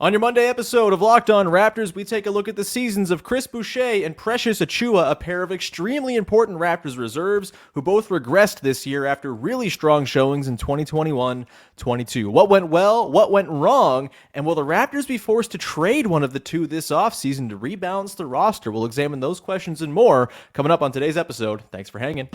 On your Monday episode of Locked On Raptors, we take a look at the seasons of Chris Boucher and Precious Achiuwa, a pair of extremely important Raptors reserves who both regressed this year after really strong showings in 2021-22. What went well, what went wrong, and will the Raptors be forced to trade one of the two this offseason to rebalance the roster? We'll examine those questions and more coming up on today's episode. Thanks for hanging.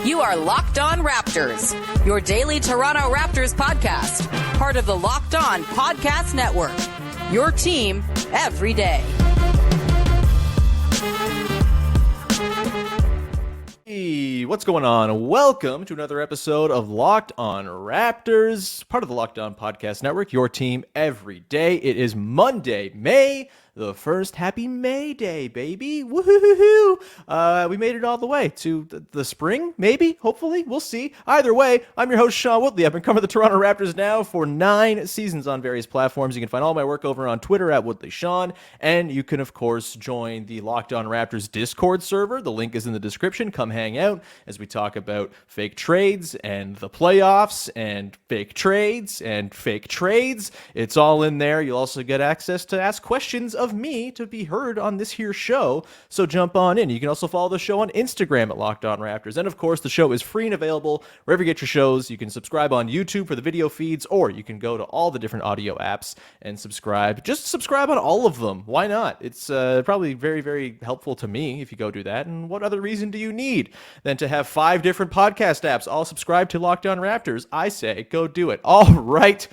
You are Locked On Raptors, your daily Toronto Raptors podcast, part of the Locked On Podcast Network, your team every day. Hey, what's going on? Welcome to another episode of Locked On Raptors, part of the Locked On Podcast Network, your team every day. It is Monday, May the 1st. Happy May Day, baby. Woohoo! We made it all the way to the spring, maybe, hopefully. We'll see. Either way, I'm your host, Sean Woodley. I've been covering the Toronto Raptors now for 9 seasons on various platforms. You can find all my work over on Twitter at WoodleySean, and you can, of course, join the Locked On Raptors Discord server. The link is in the description. Come hang out as we talk about fake trades and the playoffs and fake trades and fake trades. It's all in there. You'll also get access to ask questions of me to be heard on this here show, so jump on in. You can also follow the show on Instagram at Locked On Raptors, and of course the show is free and available wherever you get your shows. You can subscribe on YouTube for the video feeds, or you can go to all the different audio apps and subscribe. Just subscribe on all of them. Why not? It's probably very, very helpful to me if you go do that. And what other reason do you need than to have 5 different podcast apps all subscribe to Locked On Raptors? I say go do it. All right.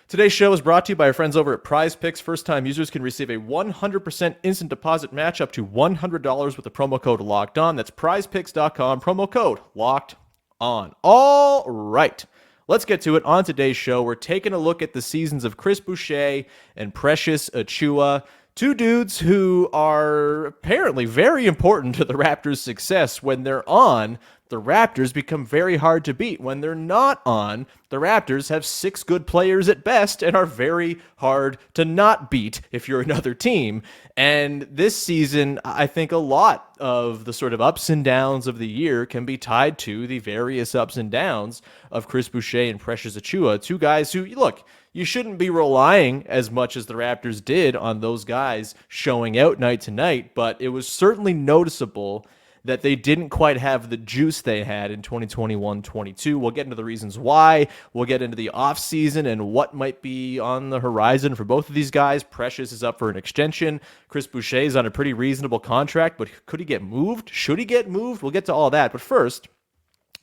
Today's show is brought to you by our friends over at Prize Picks. First-time users can receive a 100% instant deposit match up to $100 with the promo code Locked On. That's prizepicks.com, promo code Locked On. All right, let's get to it. On today's show, we're taking a look at the seasons of Chris Boucher and Precious Achiuwa, two dudes who are apparently very important to the Raptors' success. When they're on, the Raptors become very hard to beat. When they're not on, the Raptors have 6 good players at best and are very hard to not beat if you're another team. And this season, I think a lot of the sort of ups and downs of the year can be tied to the various ups and downs of Chris Boucher and Precious Achiuwa, two guys who, look, you shouldn't be relying as much as the Raptors did on those guys showing out night to night, but it was certainly noticeable that they didn't quite have the juice they had in 2021-22. We'll get into the reasons why. We'll get into the offseason and what might be on the horizon for both of these guys. Precious is up for an extension. Chris Boucher is on a pretty reasonable contract, but could he get moved? Should he get moved? We'll get to all that. But first,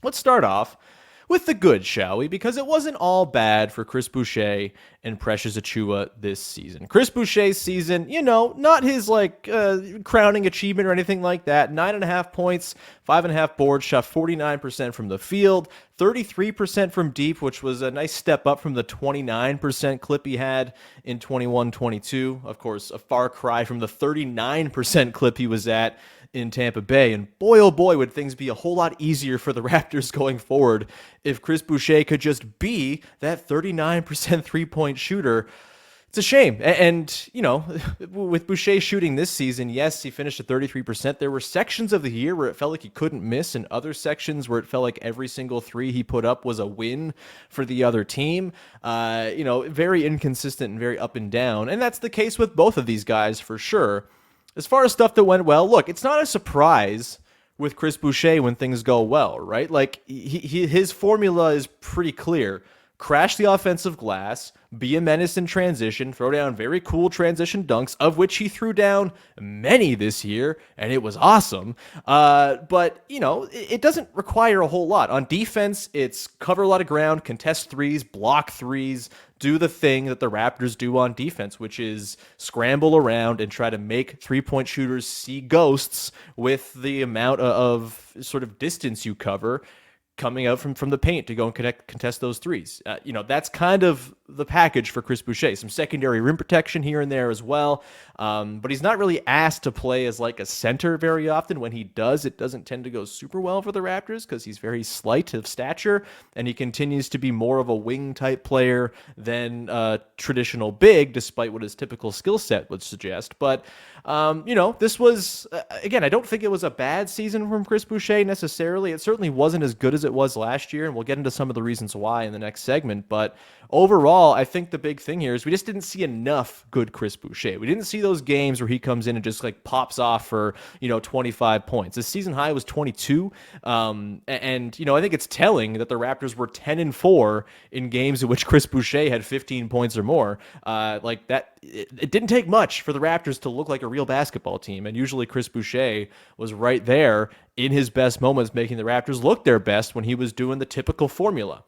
let's start off with the good, shall we? Because it wasn't all bad for Chris Boucher and Precious Achiuwa this season. Chris Boucher's season, not his crowning achievement or anything like that. 9.5 points, 5.5 boards, shot 49% from the field, 33% from deep, which was a nice step up from the 29% clip he had in 21-22. Of course, a far cry from the 39% clip he was at in Tampa Bay. And boy, oh boy, would things be a whole lot easier for the Raptors going forward if Chris Boucher could just be that 39% three-point shooter. It's a shame. And with Boucher shooting this season, yes, he finished at 33%. There were sections of the year where it felt like he couldn't miss, and other sections where it felt like every single three he put up was a win for the other team. Very inconsistent and very up and down. And that's the case with both of these guys for sure. As far as stuff that went well, look, it's not a surprise with Chris Boucher when things go well, right? Like, his formula is pretty clear. Crash the offensive glass, be a menace in transition, throw down very cool transition dunks, of which he threw down many this year, and it was awesome. But it doesn't require a whole lot. On defense, it's cover a lot of ground, contest threes, block threes, do the thing that the Raptors do on defense, which is scramble around and try to make three-point shooters see ghosts with the amount of sort of distance you cover coming out from the paint to go and contest those threes. That's kind of the package for Chris Boucher. Some secondary rim protection here and there as well. But he's not really asked to play as like a center very often. When he does, it doesn't tend to go super well for the Raptors because he's very slight of stature, and he continues to be more of a wing type player than a traditional big, despite what his typical skill set would suggest. But, this was, again, I don't think it was a bad season from Chris Boucher necessarily. It certainly wasn't as good as it was last year, and we'll get into some of the reasons why in the next segment. But overall, I think the big thing here is we just didn't see enough good Chris Boucher. We didn't see those games where he comes in and just like pops off for, 25 points. His season high was 22. And I think it's telling that the Raptors were 10-4 in games in which Chris Boucher had 15 points or more. Like that, it didn't take much for the Raptors to look like a real basketball team. And usually Chris Boucher was right there in his best moments, making the Raptors look their best when he was doing the typical formula.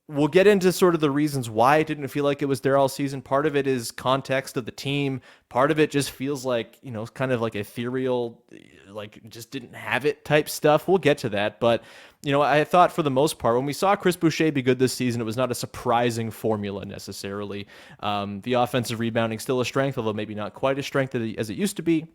We'll get into sort of the reasons why it didn't feel like it was there all season. Part of it is context of the team. Part of it just feels like, kind of like ethereal, like just didn't have it type stuff. We'll get to that. But, I thought for the most part, when we saw Chris Boucher be good this season, it was not a surprising formula necessarily. The offensive rebounding still a strength, although maybe not quite as strength as it used to be.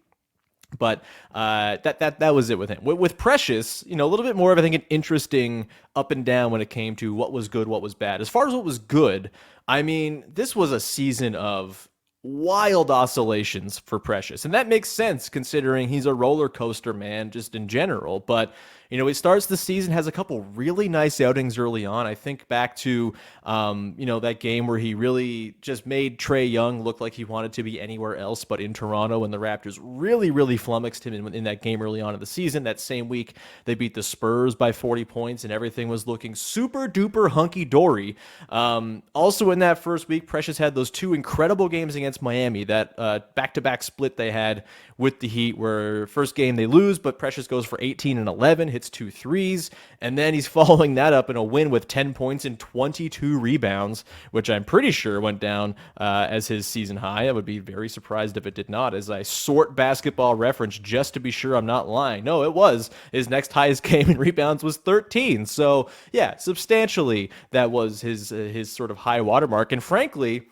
But that was it with him. With Precious, a little bit more of, I think, an interesting up and down when it came to what was good, what was bad. As far as what was good, I mean, this was a season of wild oscillations for Precious. And that makes sense considering he's a roller coaster man just in general. But, he starts the season, has a couple really nice outings early on. I think back to, that game where he really just made Trae Young look like he wanted to be anywhere else but in Toronto, and the Raptors really, really flummoxed him in that game early on in the season. That same week, they beat the Spurs by 40 points, and everything was looking super duper hunky-dory. Also in that first week, Precious had those two incredible games against Miami, that back-to-back split they had with the Heat, where first game they lose, but Precious goes for 18 and 11, hits 2 threes, and then he's following that up in a win with 10 points and 22 rebounds, which I'm pretty sure went down as his season high. I would be very surprised if it did not, as I sort Basketball Reference just to be sure I'm not lying. No, it was. His next highest game in rebounds was 13. So yeah, substantially that was his sort of high watermark. And frankly,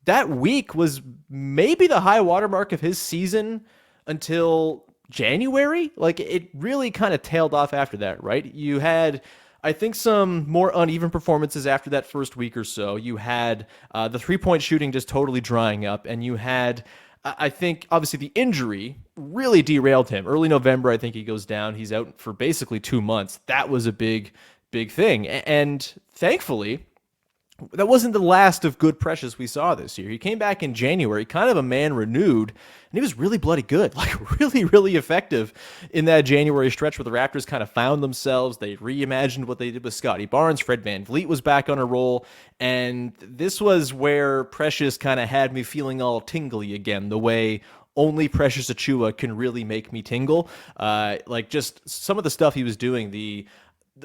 that week was maybe the high watermark of his season until January. Like, it really kind of tailed off after that, right? You had, I think, some more uneven performances after that first week or so. You had the three-point shooting just totally drying up, and you had, I think, obviously the injury really derailed him. Early November, I think he goes down. He's out for basically 2 months. That was a big, big thing. And thankfully, that wasn't the last of good Precious we saw this year. He came back in January, kind of a man renewed, and he was really bloody good, like really, really effective in that January stretch where the Raptors kind of found themselves. They reimagined what they did with Scotty Barnes. Fred VanVleet was back on a roll, and this was where Precious kind of had me feeling all tingly again, the way only Precious Achiuwa can really make me tingle. Like just some of the stuff he was doing,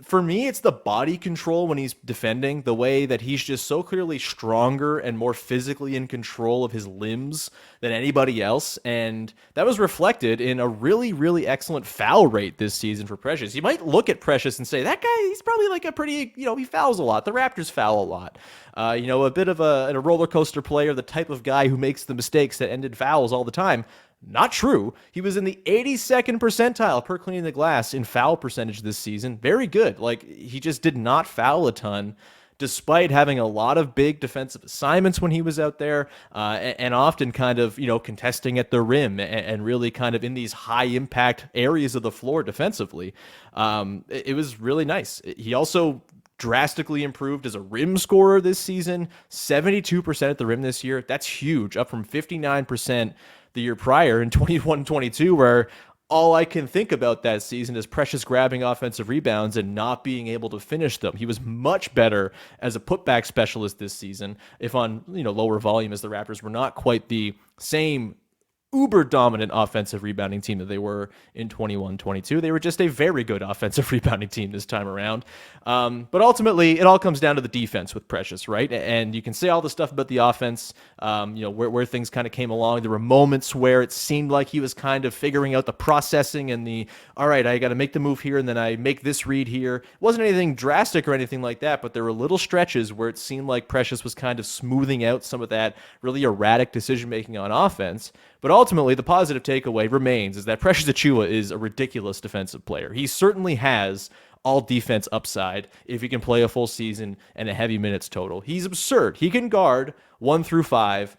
for me, it's the body control when he's defending, the way that he's just so clearly stronger and more physically in control of his limbs than anybody else. And that was reflected in a really, really excellent foul rate this season for Precious. You might look at Precious and say, that guy, he's probably like a pretty, he fouls a lot. The Raptors foul a lot. A bit of a roller coaster player, the type of guy who makes the mistakes that ended fouls all the time. Not true. He was in the 82nd percentile per cleaning the glass in foul percentage this season. Very good. Like, he just did not foul a ton, despite having a lot of big defensive assignments when he was out there, and often kind of, contesting at the rim and really kind of in these high impact areas of the floor defensively. It was really nice. He also drastically improved as a rim scorer this season, 72% at the rim this year. That's huge, up from 59% the year prior in 21-22, where all I can think about that season is Precious grabbing offensive rebounds and not being able to finish them. He was much better as a putback specialist this season, if on lower volume, as the Raptors were not quite the same uber dominant offensive rebounding team that they were in 21-22. They were just a very good offensive rebounding team this time around. But ultimately, it all comes down to the defense with Precious, right? And you can say all the stuff about the offense, where things kind of came along. There were moments where it seemed like he was kind of figuring out the processing and all right, I got to make the move here, and then I make this read here. It wasn't anything drastic or anything like that, but there were little stretches where it seemed like Precious was kind of smoothing out some of that really erratic decision-making on offense. But ultimately, the positive takeaway remains is that Precious Achiuwa is a ridiculous defensive player. He certainly has all defense upside if he can play a full season and a heavy minutes total. He's absurd. He can guard 1 through 5,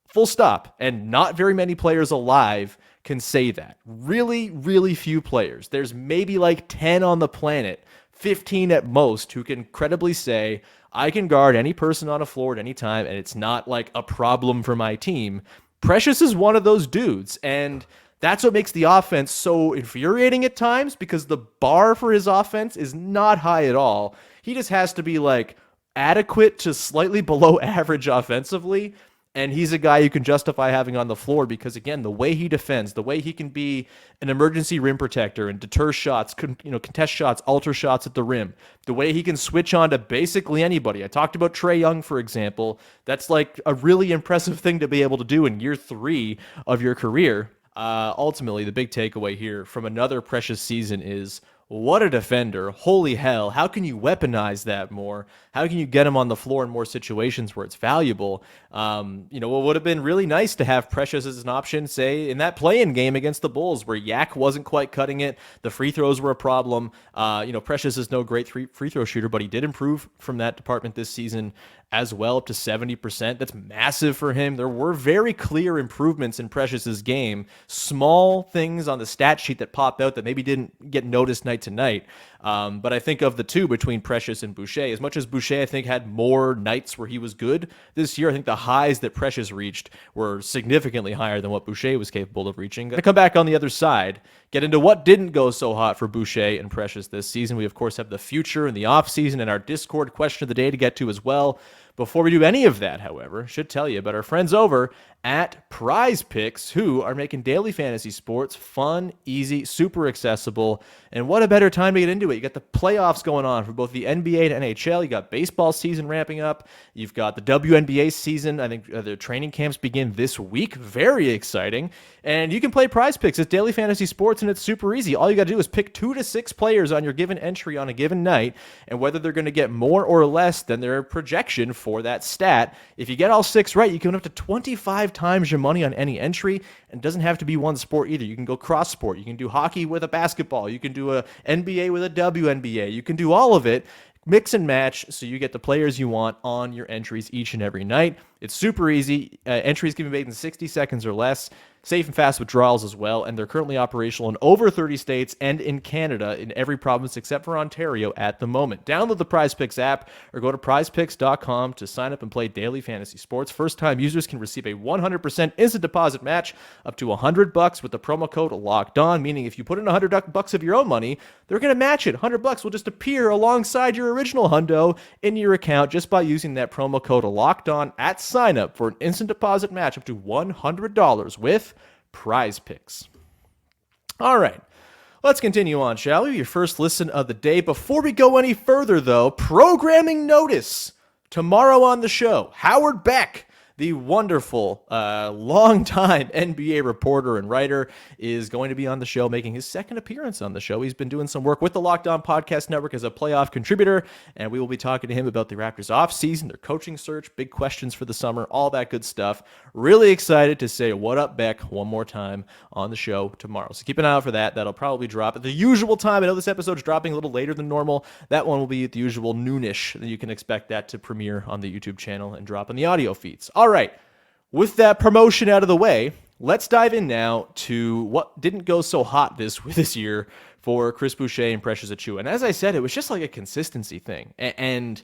full stop. And not very many players alive can say that. Really, really few players. There's maybe like 10 on the planet, 15 at most, who can credibly say, I can guard any person on a floor at any time, and it's not like a problem for my team. Precious is one of those dudes, and that's what makes the offense so infuriating at times, because the bar for his offense is not high at all. He just has to be like adequate to slightly below average offensively, and he's a guy you can justify having on the floor because, again, the way he defends, the way he can be an emergency rim protector and deter shots, contest shots, alter shots at the rim, the way he can switch on to basically anybody. I talked about Trae Young, for example. That's like a really impressive thing to be able to do in year 3 of your career. Ultimately, the big takeaway here from another Precious season is, what a defender. Holy hell. How can you weaponize that more? How can you get him on the floor in more situations where it's valuable? What would have been really nice to have Precious as an option, say, in that play-in game against the Bulls where Yak wasn't quite cutting it. The free throws were a problem. Precious is no great free throw shooter, but he did improve from that department this season as well, up to 70%. That's massive for him. There were very clear improvements in Precious's game. Small things on the stat sheet that pop out that maybe didn't get noticed night to night. But I think of the two between Precious and Boucher, as much as Boucher, I think, had more nights where he was good this year, I think the highs that Precious reached were significantly higher than what Boucher was capable of reaching. Going to come back on the other side, get into what didn't go so hot for Boucher and Precious this season. We, of course, have the future and the offseason and our Discord question of the day to get to as well. Before we do any of that, however, should tell you about our friends over at Prize Picks, who are making daily fantasy sports fun, easy, super accessible, and what a better time to get into it. You got the playoffs going on for both the NBA and NHL. You got baseball season ramping up. You've got the WNBA season. I think the training camps begin this week. Very exciting. And you can play Prize Picks. It's daily fantasy sports, and it's super easy. All you got to do is pick 2 to 6 players on your given entry on a given night, and whether they're going to get more or less than their projection for that stat. If you get all 6 right, you can win up to 25 times your money on any entry, and it doesn't have to be one sport either. You can go cross sport. You can do hockey with a basketball. You can do a NBA with a WNBA. You can do all of it. Mix and match so you get the players you want on your entries each and every night. It's super easy. Entries can be made in 60 seconds or less. Safe and fast withdrawals as well, and they're currently operational in over 30 states and in Canada in every province except for Ontario at the moment. Download the Prize Picks app or go to prizepicks.com to sign up and play daily fantasy sports. First-time users can receive a 100% instant deposit match up to $100 with the promo code LOCKEDON, meaning if you put in $100 of your own money, they're going to match it. $100 will just appear alongside your original hundo in your account just by using that promo code LOCKEDON at sign up for an instant deposit match up to $100 with Prize Picks. All right, let's continue on, shall we? Your first listen of the day. Before we go any further, though, programming notice. Tomorrow on the show, Howard Beck, the wonderful, longtime NBA reporter and writer, is going to be on the show, making his second appearance on the show. He's been doing some work with the Locked On Podcast Network as a playoff contributor, and we will be talking to him about the Raptors offseason, their coaching search, big questions for the summer, all that good stuff. Really excited to say what up, Beck, one more time on the show tomorrow. So keep an eye out for that. That'll probably drop at the usual time. I know this episode's dropping a little later than normal. That one will be at the usual noonish. You can expect that to premiere on the YouTube channel and drop in the audio feeds. All right, with that promotion out of the way, let's dive in now to what didn't go so hot this year for Chris Boucher and Precious Achiuwa. And as I said, it was just like a consistency thing. And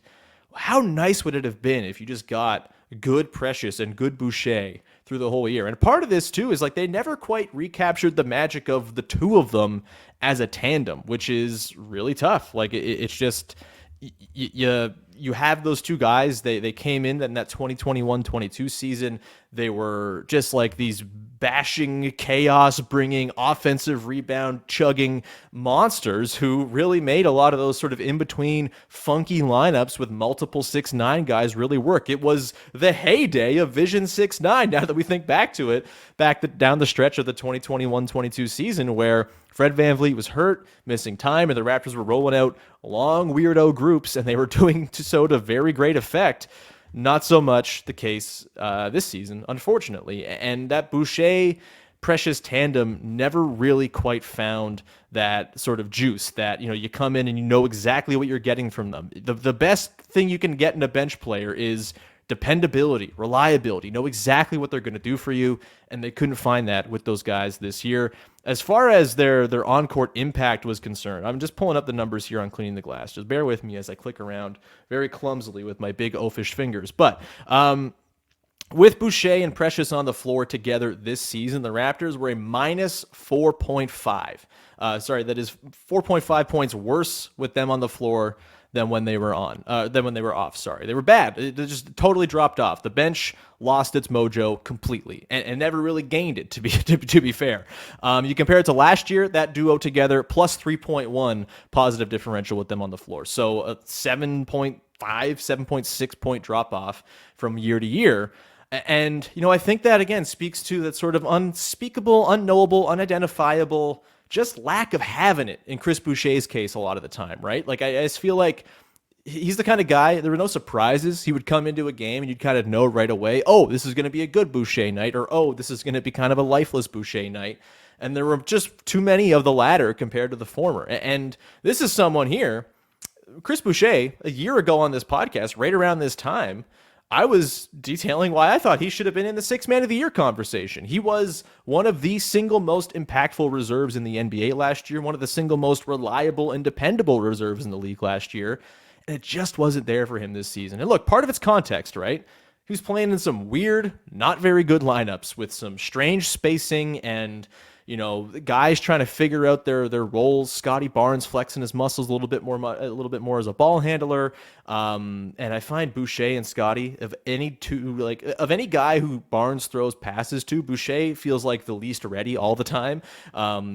how nice would it have been if you just got good Precious and good Boucher through the whole year? And part of this, too, is like they never quite recaptured the magic of the two of them as a tandem, which is really tough. Like, it's just... You have those two guys. They came in that 2021-22 season. They were just like these bashing, chaos-bringing, offensive rebound chugging monsters who really made a lot of those sort of in-between funky lineups with multiple 6'9" guys really work. It was the heyday of Vision 6'9", now that we think back to it, down the stretch of the 2021-22 season where Fred VanVleet was hurt, missing time, and the Raptors were rolling out long, weirdo groups, and they were doing so to very great effect. Not so much the case this season, unfortunately. And that Boucher-Precious tandem never really quite found that sort of juice that, you come in and you know exactly what you're getting from them. The best thing you can get in a bench player is dependability, reliability, know exactly what they're going to do for you, and they couldn't find that with those guys this year. As far as their on-court impact was concerned, I'm just pulling up the numbers here on Cleaning the Glass. Just bear with me as I click around very clumsily with my big oafish fingers. But with Boucher and Precious on the floor together this season, the Raptors were a minus 4.5. That is 4.5 points worse with them on the floor than when they were off. Sorry, they were bad. They just totally dropped off. The bench lost its mojo completely and never really gained it. To be fair, you compare it to last year, that duo together plus 3.1 positive differential with them on the floor. So a 7.6 point drop off from year to year. And, I think that, again, speaks to that sort of unspeakable, unknowable, unidentifiable, just lack of having it in Chris Boucher's case a lot of the time, right? Like, I just feel like he's the kind of guy, there were no surprises. He would come into a game and you'd kind of know right away, oh, this is going to be a good Boucher night, or, oh, this is going to be kind of a lifeless Boucher night. And there were just too many of the latter compared to the former. And this is someone here, Chris Boucher, a year ago on this podcast, right around this time, I was detailing why I thought he should have been in the Sixth Man of the Year conversation. He was one of the single most impactful reserves in the NBA last year, one of the single most reliable and dependable reserves in the league last year, and it just wasn't there for him this season. And look, part of it's context, right? He was playing in some weird, not very good lineups with some strange spacing and guys trying to figure out their roles. Scotty Barnes flexing his muscles a little bit more as a ball handler. And I find Boucher and Scotty, of any guy who Barnes throws passes to, Boucher feels like the least ready all the time,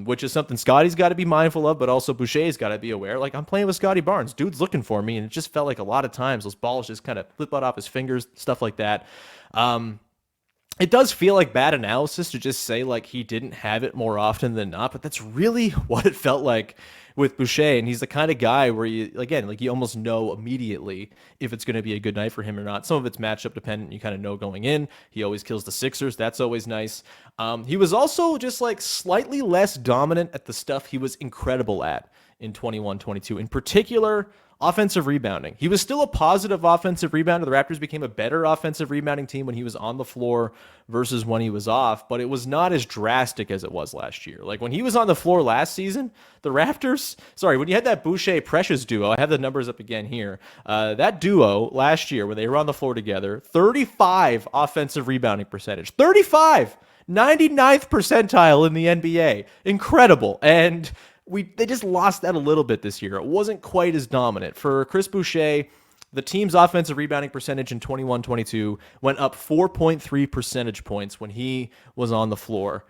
which is something Scotty's got to be mindful of, but also Boucher's got to be aware. Like, I'm playing with Scotty Barnes, dude's looking for me, and it just felt like a lot of times those balls just kind of flip out off his fingers, stuff like that. It does feel like bad analysis to just say like he didn't have it more often than not, but that's really what it felt like with Boucher. And he's the kind of guy where you almost know immediately if it's going to be a good night for him or not. Some of it's matchup dependent. You kind of know going in. He always kills the Sixers. That's always nice. He was also just like slightly less dominant at the stuff he was incredible at in 21-22. In particular, offensive rebounding. He was still a positive offensive rebounder. The Raptors became a better offensive rebounding team when he was on the floor versus when he was off, but it was not as drastic as it was last year. Like when he was on the floor last season, the Raptors, when you had that Boucher-Precious duo, I have the numbers up again here, that duo last year when they were on the floor together, 35 offensive rebounding percentage. 35! 99th percentile in the NBA. Incredible. And they just lost that a little bit this year. It wasn't quite as dominant. For Chris Boucher, the team's offensive rebounding percentage in 21-22 went up 4.3 percentage points when he was on the floor.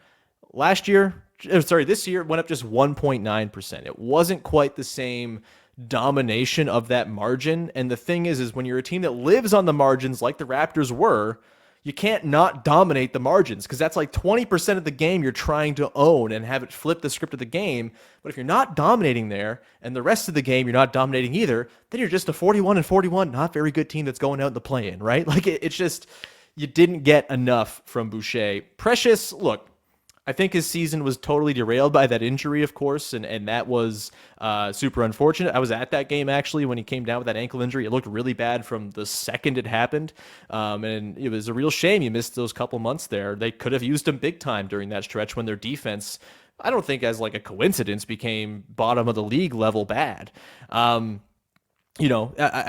This year it went up just 1.9%. It wasn't quite the same domination of that margin. And the thing is when you're a team that lives on the margins like the Raptors were, you can't not dominate the margins because that's like 20% of the game you're trying to own and have it flip the script of the game. But if you're not dominating there and the rest of the game you're not dominating either, then you're just a 41-41, not very good team that's going out in the play-in, right? Like it's just, you didn't get enough from Boucher. Precious, look, I think his season was totally derailed by that injury, of course, and that was super unfortunate. I was at that game, actually, when he came down with that ankle injury. It looked really bad from the second it happened, and it was a real shame he missed those couple months there. They could have used him big time during that stretch when their defense, I don't think as like a coincidence, became bottom of the league level bad. I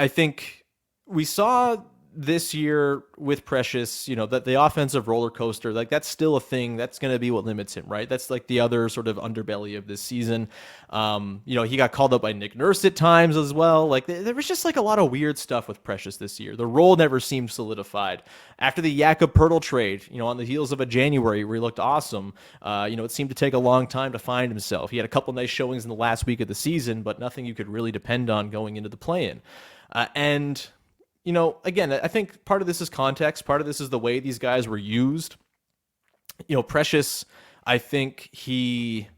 think we saw this year with Precious, that the offensive roller coaster, like that's still a thing. That's going to be what limits him, right? That's like the other sort of underbelly of this season. He got called up by Nick Nurse at times as well. Like there was just like a lot of weird stuff with Precious this year. The role never seemed solidified. After the Jakob Poeltl trade, on the heels of a January where he looked awesome, it seemed to take a long time to find himself. He had a couple nice showings in the last week of the season, but nothing you could really depend on going into the play-in. Again, I think part of this is context. Part of this is the way these guys were used. Precious, I think he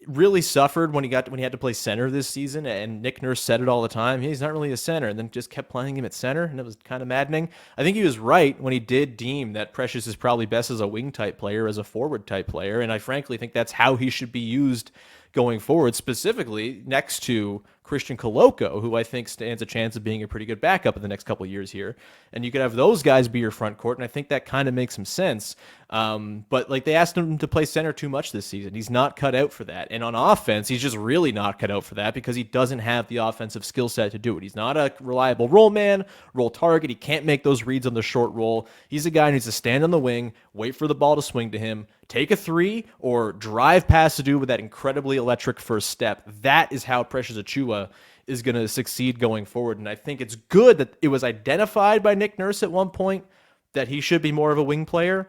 really suffered when he had to play center this season, and Nick Nurse said it all the time. He's not really a center, and then just kept playing him at center, and it was kind of maddening. I think he was right when he did deem that Precious is probably best as a wing-type player, as a forward-type player, and I frankly think that's how he should be used going forward, specifically next to Christian Coloco, who I think stands a chance of being a pretty good backup in the next couple of years here. And you could have those guys be your front court, and I think that kind of makes some sense. But like, they asked him to play center too much this season. He's not cut out for that. And on offense, he's just really not cut out for that because he doesn't have the offensive skill set to do it. He's not a reliable roll man, roll target. He can't make those reads on the short roll. He's a guy who needs to stand on the wing, wait for the ball to swing to him, take a three, or drive past to do with that incredibly electric first step. That is how Precious Achiuwa is going to succeed going forward. And I think it's good that it was identified by Nick Nurse at one point that he should be more of a wing player.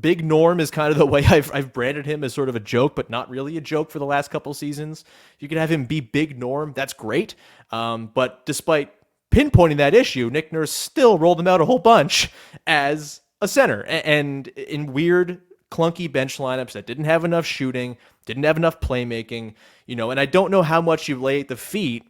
Big Norm is kind of the way I've branded him, as sort of a joke, but not really a joke for the last couple seasons. If you could have him be Big Norm, that's great. But despite pinpointing that issue, Nick Nurse still rolled him out a whole bunch as a center, and in weird, clunky bench lineups that didn't have enough shooting, didn't have enough playmaking, and I don't know how much you lay at the feet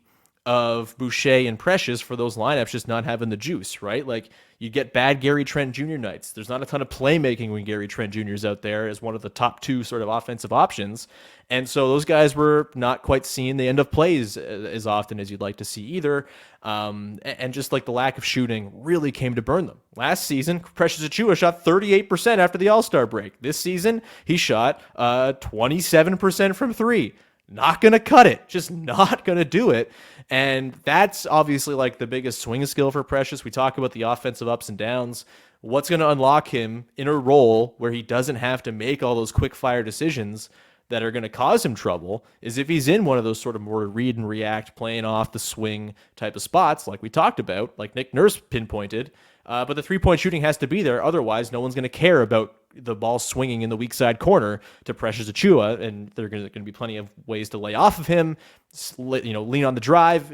of Boucher and Precious for those lineups just not having the juice, right? Like, you get bad Gary Trent Jr. nights. There's not a ton of playmaking when Gary Trent Jr. is out there as one of the top two sort of offensive options. And so those guys were not quite seeing the end of plays as often as you'd like to see either. And just like the lack of shooting really came to burn them. Last season, Precious Achiuwa shot 38% after the All-Star break. This season, he shot 27% from three. Not going to cut it. Just not going to do it. And that's obviously like the biggest swing skill for Precious. We talk about the offensive ups and downs. What's going to unlock him in a role where he doesn't have to make all those quick fire decisions that are going to cause him trouble is if he's in one of those sort of more read and react, playing off the swing type of spots like we talked about, like Nick Nurse pinpointed. But the three-point shooting has to be there. Otherwise, no one's going to care about the ball swinging in the weak side corner to Precious Achiuwa, and there are going to be plenty of ways to lay off of him, lean on the drive,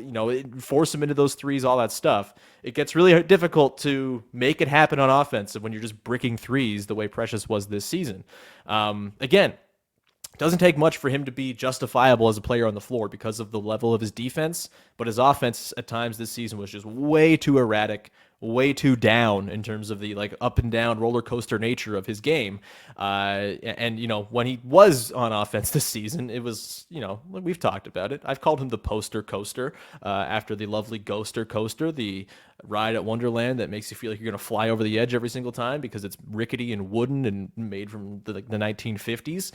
force him into those threes, all that stuff. It gets really difficult to make it happen on offense when you're just bricking threes the way Precious was this season. Again, it doesn't take much for him to be justifiable as a player on the floor because of the level of his defense, but his offense at times this season was just way too erratic, way too down in terms of the like up and down roller coaster nature of his game. And when he was on offense this season, it was, we've talked about it. I've called him the poster coaster after the lovely Ghoster Coaster, the ride at Wonderland that makes you feel like you're going to fly over the edge every single time because it's rickety and wooden and made from the 1950s.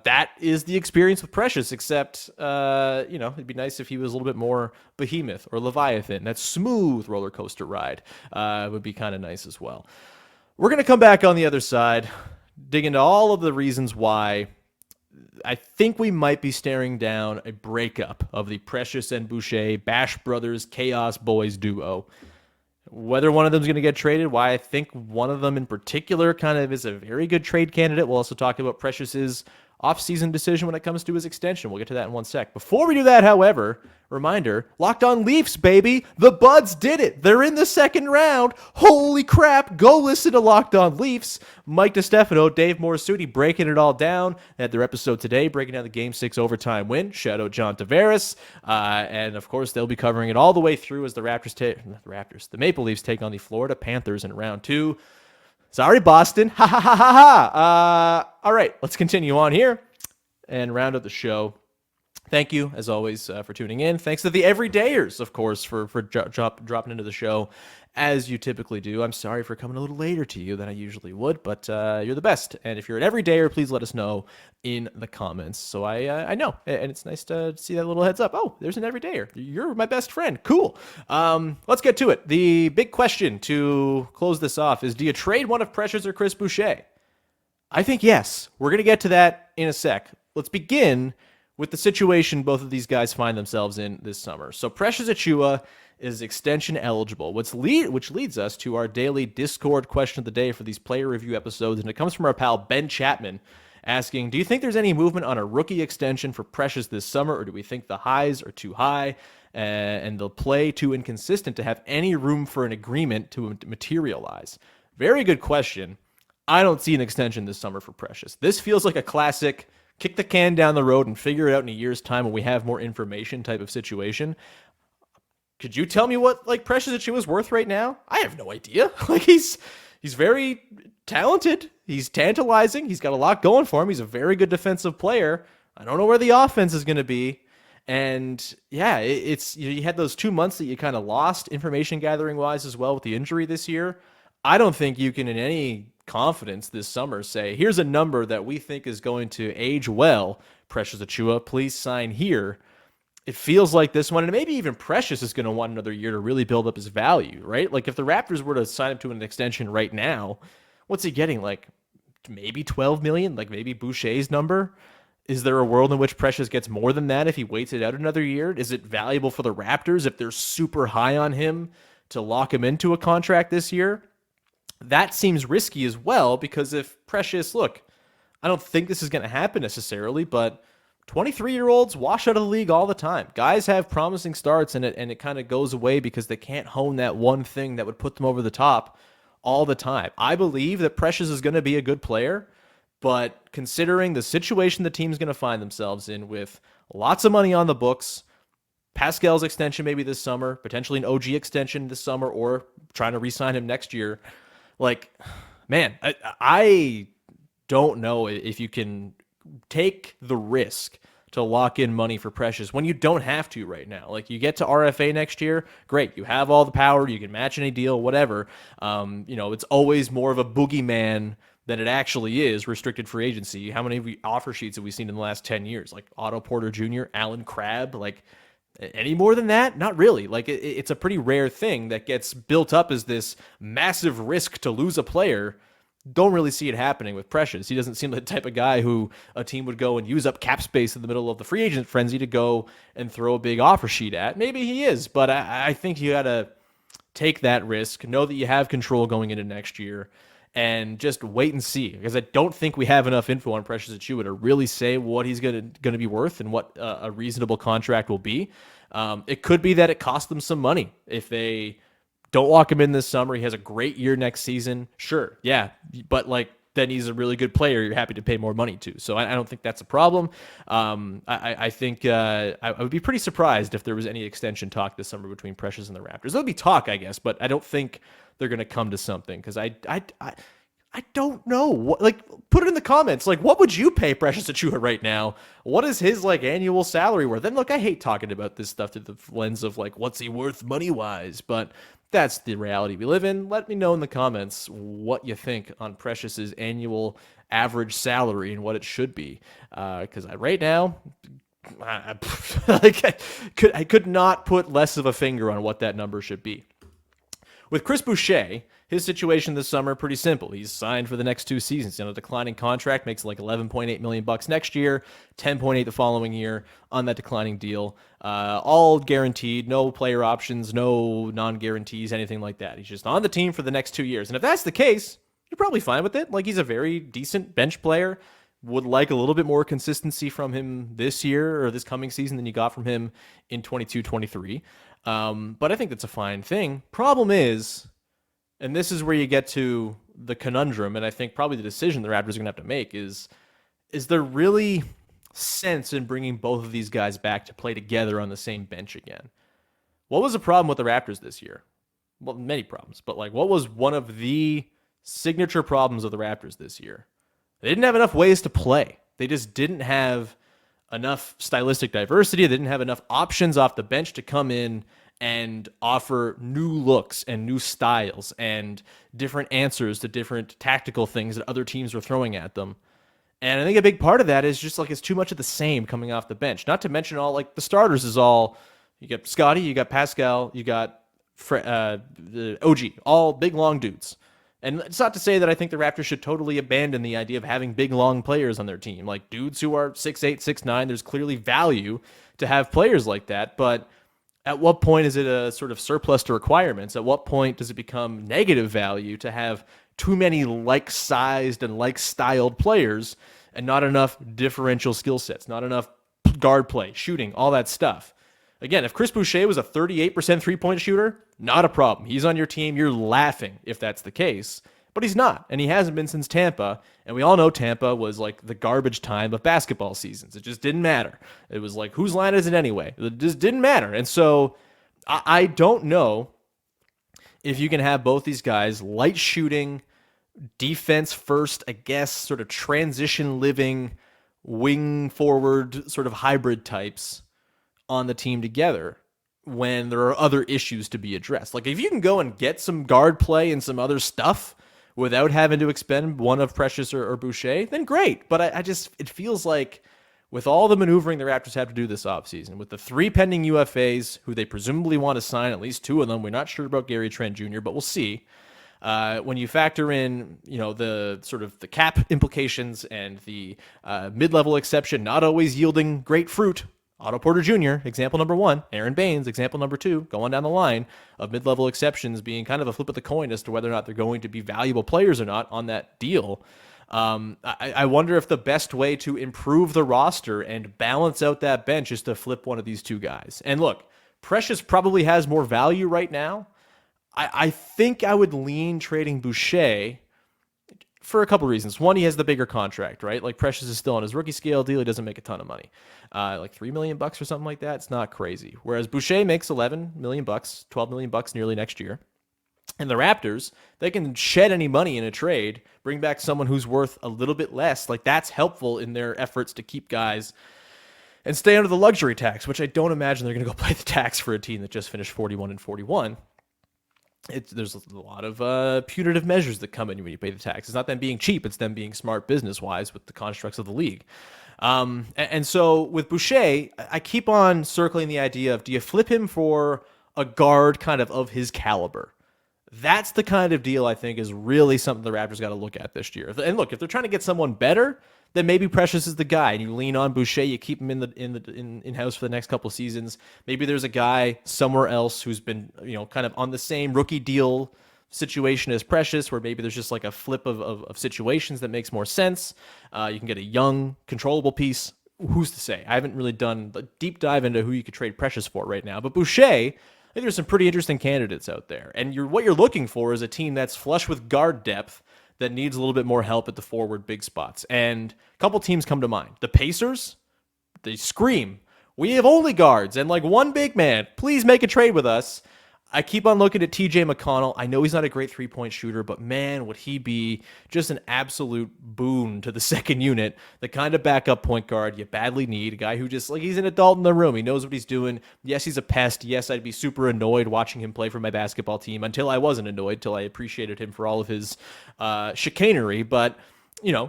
That is the experience with Precious, except, it'd be nice if he was a little bit more Behemoth or Leviathan. That smooth roller coaster ride would be kind of nice as well. We're going to come back on the other side, dig into all of the reasons why I think we might be staring down a breakup of the Precious and Boucher Bash Brothers Chaos Boys duo. Whether one of them is going to get traded, why I think one of them in particular kind of is a very good trade candidate. We'll also talk about Precious's offseason decision when it comes to his extension. We'll get to that in one sec. Before we do that, however, reminder, Locked On Leafs, baby. The Buds did it. They're in the second round. Holy crap. Go listen to Locked On Leafs. Mike DiStefano, Dave Morisuti breaking it all down. They had their episode today, breaking down the Game 6 overtime win. Shout out John Tavares. And, of course, they'll be covering it all the way through as the the Maple Leafs take on the Florida Panthers in round 2. Sorry, Boston. Ha ha ha ha ha. All right, let's continue on here and round up the show. Thank you, as always, for tuning in. Thanks to the everydayers, of course, for dropping into the show as you typically do. I'm sorry for coming a little later to you than I usually would, but you're the best. And if you're an everydayer, please let us know in the comments. So I know, and it's nice to see that little heads up. Oh, there's an everydayer. You're my best friend. Cool. Let's get to it. The big question to close this off is, do you trade one of Precious or Chris Boucher? I think yes. We're going to get to that in a sec. Let's begin with the situation both of these guys find themselves in this summer. So Precious Achiuwa is extension eligible, which leads us to our daily Discord question of the day for these player review episodes, and it comes from our pal Ben Chapman asking, do you think there's any movement on a rookie extension for Precious this summer, or do we think the highs are too high and the play too inconsistent to have any room for an agreement to materialize? Very good question. I don't see an extension this summer for Precious. This feels like a classic kick the can down the road and figure it out in a year's time when we have more information type of situation. Could you tell me what Precious Achiuwa's worth right now? I have no idea. He's very talented. He's tantalizing. He's got a lot going for him. He's a very good defensive player. I don't know where the offense is going to be. And yeah, it's you had those 2 months that you kind of lost information gathering wise as well with the injury this year. I don't think you can in any confidence this summer say, here's a number that we think is going to age well. Precious Achiuwa, please sign here. It feels like this one, and maybe even Precious is going to want another year to really build up his value, right? Like if the Raptors were to sign him to an extension right now, what's he getting? Like maybe 12 million, like maybe Boucher's number. Is there a world in which Precious gets more than that if he waits it out another year? Is it valuable for the Raptors if they're super high on him to lock him into a contract this year? That seems risky as well, because if Precious, look, I don't think this is going to happen necessarily, but 23-year-olds wash out of the league all the time. Guys have promising starts, and it kind of goes away because they can't hone that one thing that would put them over the top all the time. I believe that Precious is going to be a good player, but considering the situation the team's going to find themselves in with lots of money on the books, Pascal's extension maybe this summer, potentially an OG extension this summer, or trying to re-sign him next year, like, man, I don't know if you can take the risk to lock in money for Precious when you don't have to right now. Like, you get to RFA next year, great. You have all the power. You can match any deal, whatever. It's always more of a boogeyman than it actually is restricted free agency. How many offer sheets have we seen in the last 10 years? Like Otto Porter Jr., Alan Crabb, like any more than that? Not really. Like it's a pretty rare thing that gets built up as this massive risk to lose a player. Don't really see it happening with Precious. He doesn't seem the type of guy who a team would go and use up cap space in the middle of the free agent frenzy to go and throw a big offer sheet at. Maybe he is, but I think you got to take that risk, know that you have control going into next year, and just wait and see, because I don't think we have enough info on Precious Achiuwa to really say what he's going to be worth and what a reasonable contract will be. It could be that it costs them some money if they don't lock him in this summer. He has a great year next season. Sure, yeah, but then he's a really good player you're happy to pay more money to. So I don't think that's a problem. I think I would be pretty surprised if there was any extension talk this summer between Precious and the Raptors. There'll be talk, I guess, but I don't think they're going to come to something, because I don't know. Put it in the comments. Like, what would you pay Precious Achiuwa right now? What is his annual salary worth? And look, I hate talking about this stuff through the lens of what's he worth money wise, but that's the reality we live in. Let me know in the comments what you think on Precious's annual average salary and what it should be. Because right now, I could not put less of a finger on what that number should be. With Chris Boucher, his situation this summer, pretty simple. He's signed for the next 2 seasons. On a declining contract, makes $11.8 million next year, 10.8 the following year on that declining deal. All guaranteed, no player options, no non-guarantees, anything like that. He's just on the team for the next 2 years. And if that's the case, you're probably fine with it. He's a very decent bench player. Would like a little bit more consistency from him this year or this coming season than you got from him in 22-23. But I think that's a fine thing. Problem is, and this is where you get to the conundrum, and I think probably the decision the Raptors are going to have to make is there really sense in bringing both of these guys back to play together on the same bench again? What was the problem with the Raptors this year? Well, many problems, but what was one of the signature problems of the Raptors this year? They didn't have enough ways to play. They just didn't have enough stylistic diversity. They didn't have enough options off the bench to come in and offer new looks and new styles and different answers to different tactical things that other teams were throwing at them. And I think a big part of that is just it's too much of the same coming off the bench. Not to mention all the starters is all, you got Scotty, you got Pascal, you got the OG, all big long dudes. And it's not to say that I think the Raptors should totally abandon the idea of having big, long players on their team, dudes who are 6'8", 6'9". There's clearly value to have players like that, but at what point is it a sort of surplus to requirements? At what point does it become negative value to have too many like-sized and like-styled players and not enough differential skill sets, not enough guard play, shooting, all that stuff? Again, if Chris Boucher was a 38% three-point shooter, not a problem. He's on your team. You're laughing if that's the case. But he's not, and he hasn't been since Tampa. And we all know Tampa was the garbage time of basketball seasons. It just didn't matter. It was whose line is it anyway? It just didn't matter. And so I don't know if you can have both these guys light shooting, defense first, I guess, sort of transition living, wing forward sort of hybrid types on the team together when there are other issues to be addressed. Like if you can go and get some guard play and some other stuff without having to expend one of Precious or Boucher, then great. But it feels like with all the maneuvering the Raptors have to do this offseason, with the 3 pending UFAs who they presumably want to sign, at least 2 of them, we're not sure about Gary Trent Jr., but we'll see. When you factor in, the sort of the cap implications and the mid-level exception not always yielding great fruit, Otto Porter Jr., example number 1, Aaron Baines, example number 2, going down the line of mid-level exceptions being kind of a flip of the coin as to whether or not they're going to be valuable players or not on that deal. I wonder if the best way to improve the roster and balance out that bench is to flip one of these 2 guys. And look, Precious probably has more value right now. I think I would lean trading Boucher for a couple reasons. One, he has the bigger contract, right? Like Precious is still on his rookie scale deal. He doesn't make a ton of money. Like $3 million or something like that. It's not crazy. Whereas Boucher makes $11 million, $12 million nearly next year. And the Raptors, they can shed any money in a trade, bring back someone who's worth a little bit less. Like that's helpful in their efforts to keep guys and stay under the luxury tax, which I don't imagine they're going to go play the tax for a team that just finished 41-41. There's a lot of punitive measures that come in when you pay the tax. It's not them being cheap, it's them being smart business-wise with the constructs of the league. And so with Boucher, I keep on circling the idea of, do you flip him for a guard kind of his caliber? That's the kind of deal I think is really something the Raptors got to look at this year. And look, if they're trying to get someone better, then maybe Precious is the guy, and you lean on Boucher. You keep him in house for the next couple of seasons. Maybe there's a guy somewhere else who's been kind of on the same rookie deal situation as Precious, where maybe there's just like a flip of situations that makes more sense. You can get a young, controllable piece. Who's to say? I haven't really done a deep dive into who you could trade Precious for right now, but Boucher, I think there's some pretty interesting candidates out there. And what you're looking for is a team that's flush with guard depth that needs a little bit more help at the forward big spots. And a couple teams come to mind. The Pacers, they scream, we have only guards and like one big man. Please make a trade with us. I keep on looking at TJ McConnell. I know he's not a great three-point shooter, but man, would he be just an absolute boon to the second unit, the kind of backup point guard you badly need, a guy who just, like, he's an adult in the room. He knows what he's doing. Yes, he's a pest. Yes, I'd be super annoyed watching him play for my basketball team until I wasn't annoyed, till I appreciated him for all of his chicanery. But,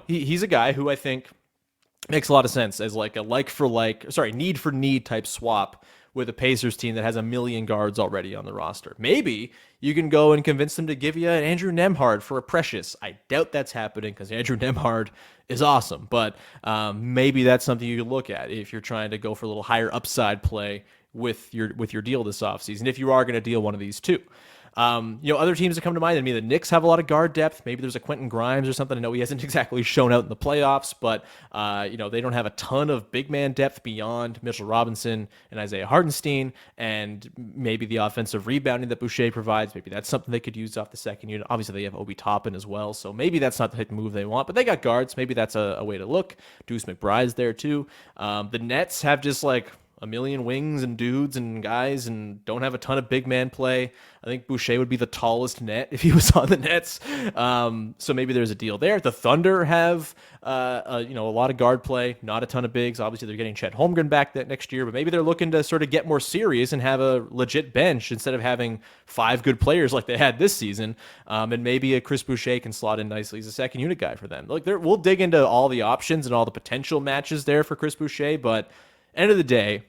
he's a guy who I think makes a lot of sense as like a need for need type swap with a Pacers team that has a million guards already on the roster. Maybe you can go and convince them to give you an Andrew Nembhard for a Precious. I doubt that's happening because Andrew Nembhard is awesome, but maybe that's something you could look at if you're trying to go for a little higher upside play with your deal this offseason, if you are going to deal one of these two. Other teams that come to mind, the Knicks have a lot of guard depth. Maybe there's a Quentin Grimes or something. I know he hasn't exactly shown out in the playoffs, but, they don't have a ton of big man depth beyond Mitchell Robinson and Isaiah Hartenstein, and maybe the offensive rebounding that Boucher provides. Maybe that's something they could use off the second unit. Obviously, they have Obi Toppin as well, so maybe that's not the type of move they want, but they got guards. Maybe that's a way to look. Deuce McBride's there too. The Nets have just like a million wings and dudes and guys and don't have a ton of big man play. I think Boucher would be the tallest net if he was on the Nets. So maybe there's a deal there. The Thunder have a lot of guard play, not a ton of bigs. Obviously, they're getting Chet Holmgren back that next year, but maybe they're looking to sort of get more serious and have a legit bench instead of having 5 good players like they had this season. And maybe a Chris Boucher can slot in nicely as a second unit guy for them. Like, we'll dig into all the options and all the potential matches there for Chris Boucher, but end of the day,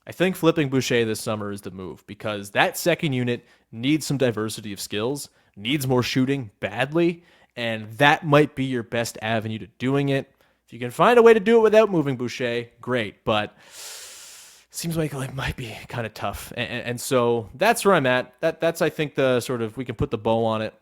I think flipping Boucher this summer is the move because that second unit needs some diversity of skills, needs more shooting badly, and that might be your best avenue to doing it. If you can find a way to do it without moving Boucher, great, but seems like it might be kind of tough. And so that's where I'm at. That's, I think, the sort of, we can put the bow on it.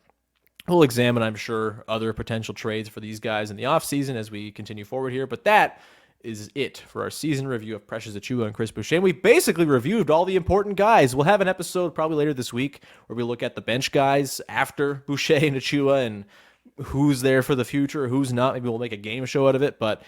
We'll examine, I'm sure, other potential trades for these guys in the offseason as we continue forward here, but that is it for our season review of Precious Achiuwa and Chris Boucher. And we basically reviewed all the important guys. We'll have an episode probably later this week where we look at the bench guys after Boucher and Achiuwa and who's there for the future, who's not. Maybe we'll make a game show out of it. But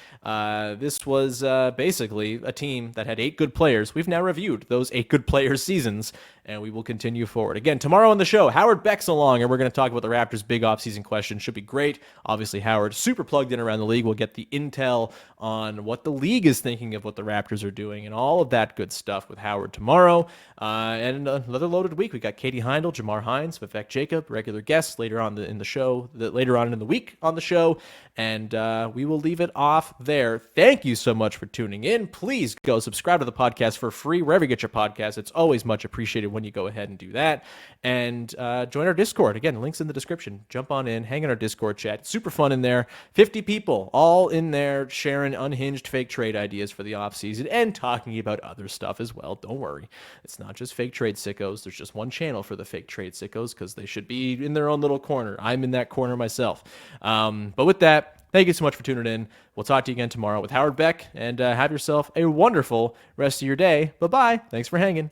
this was basically a team that had 8 good players. We've now reviewed those 8 good players' seasons, and we will continue forward. Again, tomorrow on the show, Howard Beck's along, and we're going to talk about the Raptors' big offseason question. Should be great. Obviously, Howard, super plugged in around the league. We'll get the intel on what the league is thinking of what the Raptors are doing and all of that good stuff with Howard tomorrow. And another loaded week. We got Katie Heindel, Jamar Hines, Vivek Jacob, regular guests later on in the show, later on in the week on the show. And we will leave it off there. Thank you so much for tuning in. Please go subscribe to the podcast for free wherever you get your podcasts. It's always much appreciated when you go ahead and do that. And join our Discord. Again, links in the description. Jump on in, hang in our Discord chat. Super fun in there. 50 people all in there sharing unhinged fake trade ideas for the offseason and talking about other stuff as well. Don't worry. It's not just fake trade sickos. There's just one channel for the fake trade sickos because they should be in their own little corner. I'm in that corner myself. But with that, thank you so much for tuning in. We'll talk to you again tomorrow with Howard Beck, and have yourself a wonderful rest of your day. Bye-bye. Thanks for hanging.